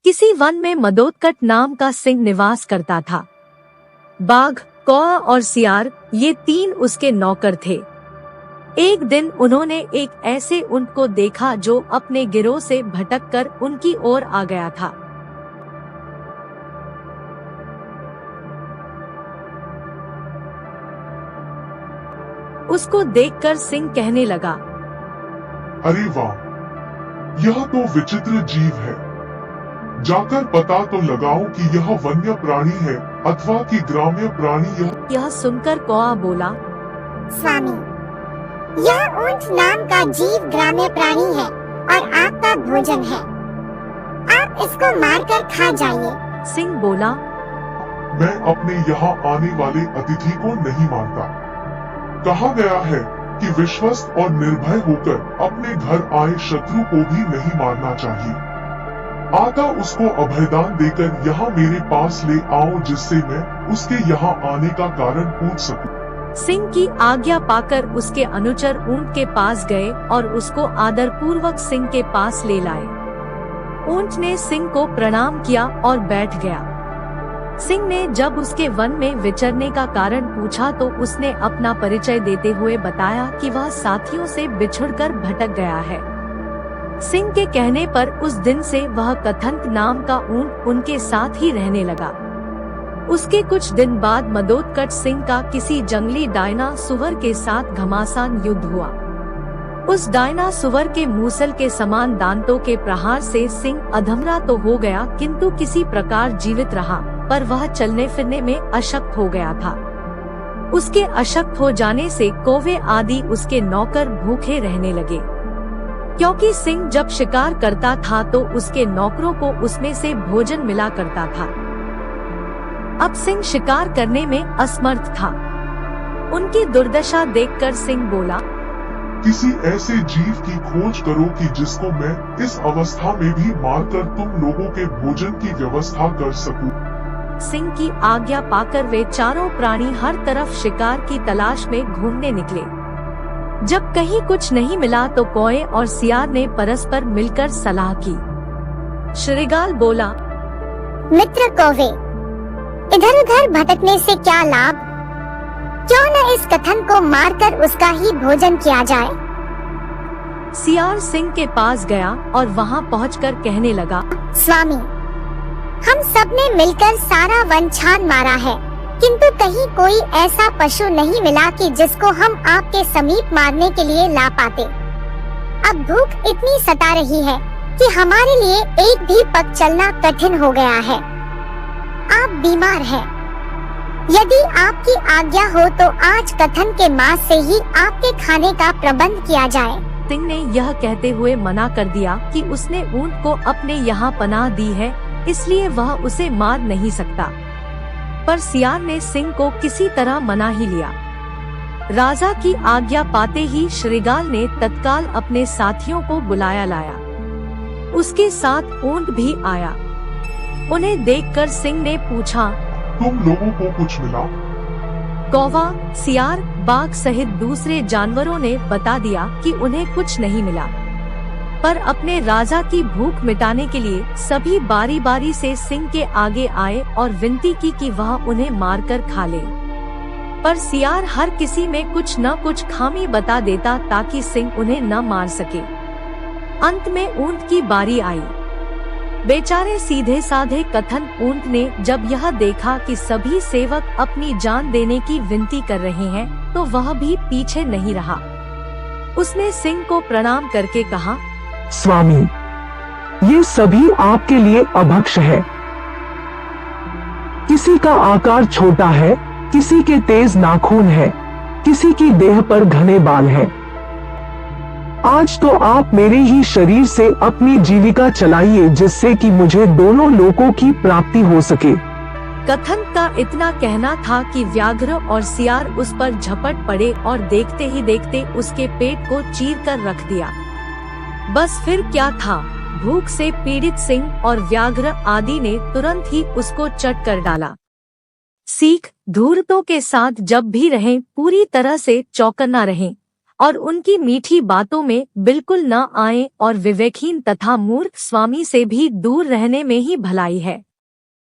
किसी वन में मदोदकट नाम का सिंह निवास करता था। बाघ, कौआ और सियार ये तीन उसके नौकर थे। एक दिन उन्होंने एक ऐसे ऊंट को देखा जो अपने गिरोह से भटककर उनकी ओर आ गया था। उसको देखकर सिंह कहने लगा, अरे वाह, यह तो विचित्र जीव है। जाकर पता तो लगाओ कि यह वन्य प्राणी है अथवा कि ग्राम्य प्राणी। यह सुनकर कौआ बोला, स्वामी, यह ऊंट नाम का जीव ग्राम्य प्राणी है और आपका भोजन है। आप इसको मारकर खा जाइए। सिंह बोला, मैं अपने यहाँ आने वाले अतिथि को नहीं मारता। कहा गया है कि विश्वस्त और निर्भय होकर अपने घर आए शत्रु को भी नहीं मारना चाहिए। आता उसको अभयदान देकर यहाँ मेरे पास ले आओ, जिससे मैं उसके यहाँ आने का कारण पूछ सकूं। सिंह की आज्ञा पाकर उसके अनुचर ऊंट के पास गए और उसको आदर पूर्वक सिंह के पास ले लाए। ऊंट ने सिंह को प्रणाम किया और बैठ गया। सिंह ने जब उसके वन में विचरने का कारण पूछा तो उसने अपना परिचय देते हुए बताया कि वह साथियों से बिछुड़कर भटक गया है। सिंह के कहने पर उस दिन से वह कथन नाम का ऊंट उनके साथ ही रहने लगा। उसके कुछ दिन बाद मदोदकट सिंह का किसी जंगली डायनासोर के साथ घमासान युद्ध हुआ। उस डायनासोर के मूसल के समान दांतों के प्रहार से सिंह अधमरा तो हो गया, किंतु किसी प्रकार जीवित रहा, पर वह चलने फिरने में अशक्त हो गया था। उसके अशक्त हो जाने से कौवे आदि उसके नौकर भूखे रहने लगे, क्योंकि सिंह जब शिकार करता था तो उसके नौकरों को उसमें से भोजन मिला करता था। अब सिंह शिकार करने में असमर्थ था। उनकी दुर्दशा देखकर सिंह बोला, किसी ऐसे जीव की खोज करो कि जिसको मैं इस अवस्था में भी मारकर तुम लोगों के भोजन की व्यवस्था कर सकूं। सिंह की आज्ञा पाकर वे चारों प्राणी हर तरफ शिकार की तलाश में घूमने निकले। जब कहीं कुछ नहीं मिला तो कौए और सियार ने परस्पर मिलकर सलाह की। श्रीगाल बोला, मित्र कौवे, इधर उधर भटकने से क्या लाभ? क्यों न इस कथन को मारकर उसका ही भोजन किया जाए। सियार सिंह के पास गया और वहां पहुंचकर कहने लगा, स्वामी, हम सब ने मिलकर सारा वन छान मारा है, किंतु कहीं कोई ऐसा पशु नहीं मिला कि जिसको हम आपके समीप मारने के लिए ला पाते। अब भूख इतनी सता रही है कि हमारे लिए एक भी पग चलना कठिन हो गया है। आप बीमार हैं। यदि आपकी आज्ञा हो तो आज कथन के मांस से ही आपके खाने का प्रबंध किया जाए। सिंह ने यह कहते हुए मना कर दिया कि उसने ऊंट को अपने यहाँ पनाह दी है, इसलिए वह उसे मार नहीं सकता। पर सियार ने सिंह को किसी तरह मना ही लिया। राजा की आज्ञा पाते ही श्रीगाल ने तत्काल अपने साथियों को बुलाया लाया। उसके साथ ऊंट भी आया। उन्हें देखकर सिंह ने पूछा, तुम लोगों को कुछ मिला? कौवा, सियार, बाघ सहित दूसरे जानवरों ने बता दिया कि उन्हें कुछ नहीं मिला, पर अपने राजा की भूख मिटाने के लिए सभी बारी बारी से सिंह के आगे आए और विनती की कि वह उन्हें मारकर खा ले। पर सियार हर किसी में कुछ न कुछ खामी बता देता ताकि सिंह उन्हें न मार सके। अंत में ऊंट की बारी आई। बेचारे सीधे साधे कथन ऊंट ने जब यह देखा कि सभी सेवक अपनी जान देने की विनती कर रहे हैं तो वह भी पीछे नहीं रहा। उसने सिंह को प्रणाम करके कहा, स्वामी, ये सभी आपके लिए अभक्ष है। किसी का आकार छोटा है, किसी के तेज नाखून है, किसी की देह पर घने बाल है। आज तो आप मेरे ही शरीर से अपनी जीविका चलाइए, जिससे कि मुझे दोनों लोकों की प्राप्ति हो सके। कथन का इतना कहना था कि व्याघ्र और सियार उस पर झपट पड़े और देखते ही देखते उसके पेट को चीर कर रख दिया। बस फिर क्या था, भूख से पीड़ित सिंह और व्याघ्र आदि ने तुरंत ही उसको चट कर डाला। सीख, धूर्तों के साथ जब भी रहें पूरी तरह से चौकन्ना रहें। और उनकी मीठी बातों में बिल्कुल न आए और विवेकहीन तथा मूर्ख स्वामी से भी दूर रहने में ही भलाई है।